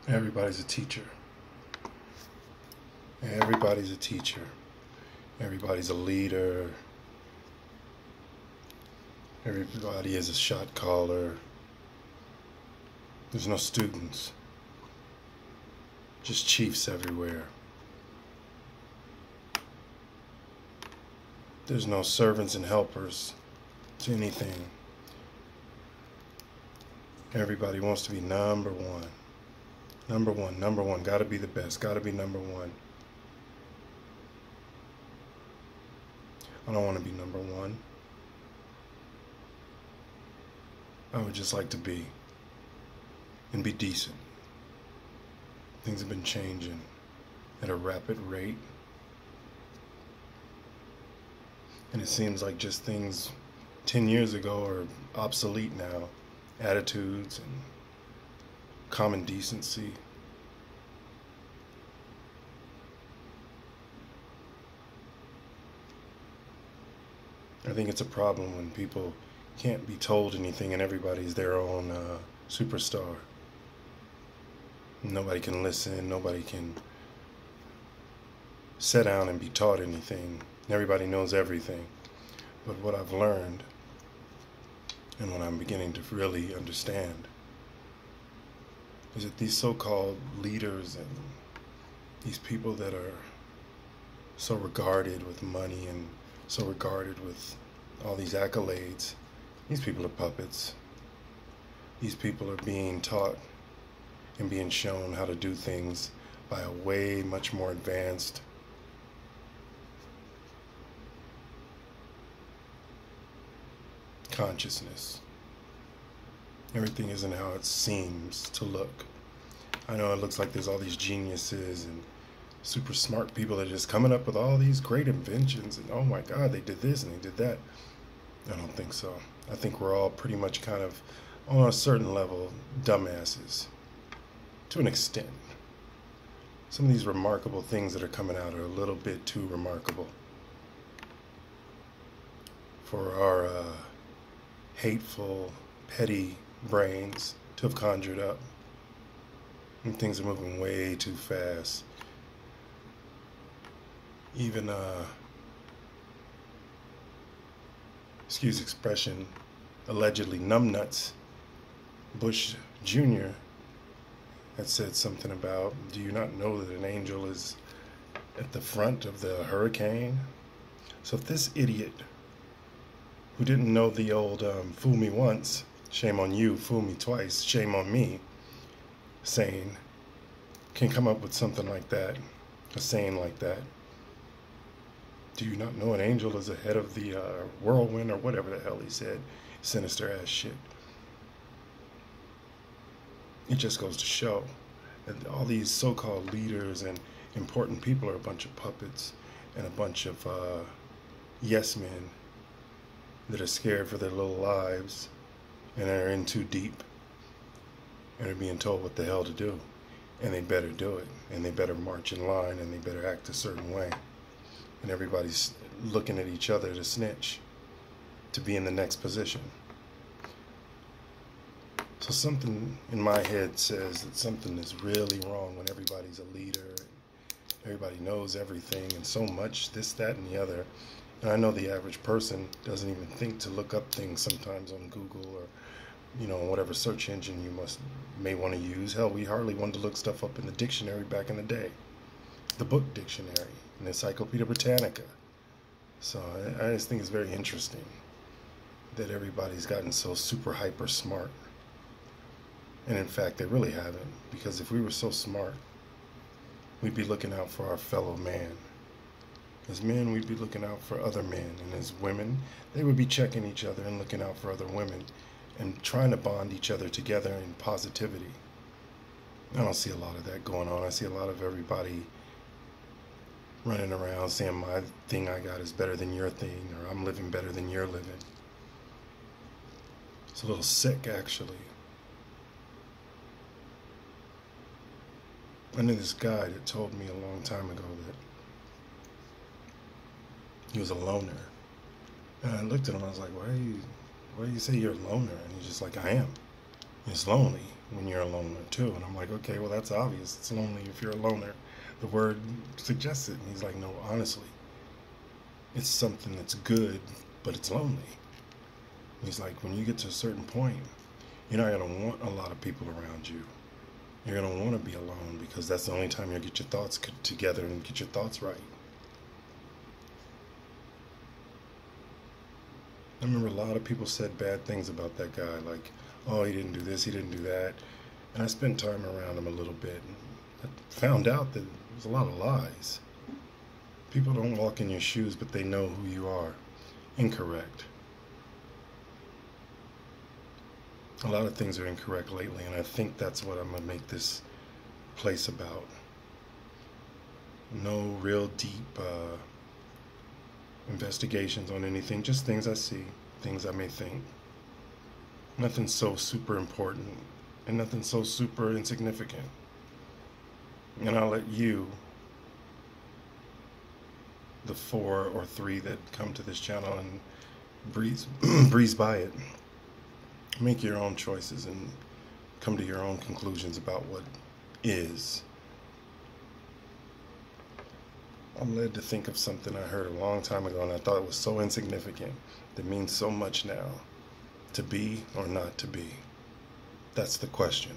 Everybody's a teacher. Everybody's a teacher. Everybody's a leader. Everybody is a shot caller. There's no students. Just chiefs everywhere. There's no servants and helpers to anything. Everybody wants to be number one. Number one, number one. Gotta be the best. Gotta be number one. I don't want to be number one. I would just like to be and be decent. Things have been changing at a rapid rate. And it seems like just things 10 years ago are obsolete now. Attitudes and common decency. I think it's a problem when people can't be told anything and everybody's their own superstar. Nobody can listen, nobody can sit down and be taught anything. Everybody knows everything. But what I've learned, and what I'm beginning to really understand, is that these so-called leaders and these people that are so regarded with money and so regarded with all these accolades, these people are puppets. These people are being taught and being shown how to do things by a way much more advanced consciousness. Everything isn't how it seems to look. I know it looks like there's all these geniuses and super smart people that are just coming up with all these great inventions and oh my God, they did this and they did that. I don't think so. I think we're all pretty much kind of, on a certain level, dumbasses. To an extent. Some of these remarkable things that are coming out are a little bit too remarkable for our hateful, petty brains to have conjured up. And things are moving way too fast. Even, excuse expression, allegedly numbnuts, Bush Jr. had said something about, do you not know that an angel is at the front of the hurricane? So if this idiot who didn't know the old fool me once, shame on you, fool me twice, shame on me, saying, can come up with something like that, a saying like that. Do you not know an angel is ahead of the whirlwind or whatever the hell he said? Sinister ass shit. It just goes to show that all these so-called leaders and important people are a bunch of puppets and a bunch of yes men that are scared for their little lives and are in too deep and are being told what the hell to do. And they better do it. And they better march in line and they better act a certain way. And everybody's looking at each other to snitch, to be in the next position. So something in my head says that something is really wrong when everybody's a leader and everybody knows everything and so much this, that, and the other. And I know the average person doesn't even think to look up things sometimes on Google or, you know, whatever search engine you may want to use. Hell, we hardly wanted to look stuff up in the dictionary back in the day. The book dictionary, an Encyclopedia Britannica. So I just think it's very interesting that everybody's gotten so super hyper smart. And in fact, they really haven't. Because if we were so smart, we'd be looking out for our fellow man. As men, we'd be looking out for other men. And as women, they would be checking each other and looking out for other women and trying to bond each other together in positivity. I don't see a lot of that going on. I see a lot of everybody running around saying my thing I got is better than your thing, or I'm living better than you're living. It's a little sick, actually. I knew this guy that told me a long time ago that he was a loner. And I looked at him, I was like, why do you say you're a loner? And he's just like, I am. It's lonely. when you're a loner too. And I'm like, okay, well, that's obvious. It's lonely if you're a loner. The word suggests it. And he's like, no, honestly, it's something that's good, but it's lonely. He's like, when you get to a certain point, you're not going to want a lot of people around you. You're going to want to be alone because that's the only time you'll get your thoughts together and get your thoughts right. I remember a lot of people said bad things about that guy, like, oh, he didn't do this, he didn't do that. And I spent time around him a little bit. And I found out that there's a lot of lies. People don't walk in your shoes, but they know who you are. Incorrect. A lot of things are incorrect lately, and I think that's what I'm going to make this place about. No real deep investigations on anything, just things I see, things I may think. Nothing so super important, and nothing so super insignificant. And I'll let you, the 4 or 3 that come to this channel and breeze by it, make your own choices and come to your own conclusions about what is. I'm led to think of something I heard a long time ago, and I thought it was so insignificant that means so much now. To be or not to be? That's the question.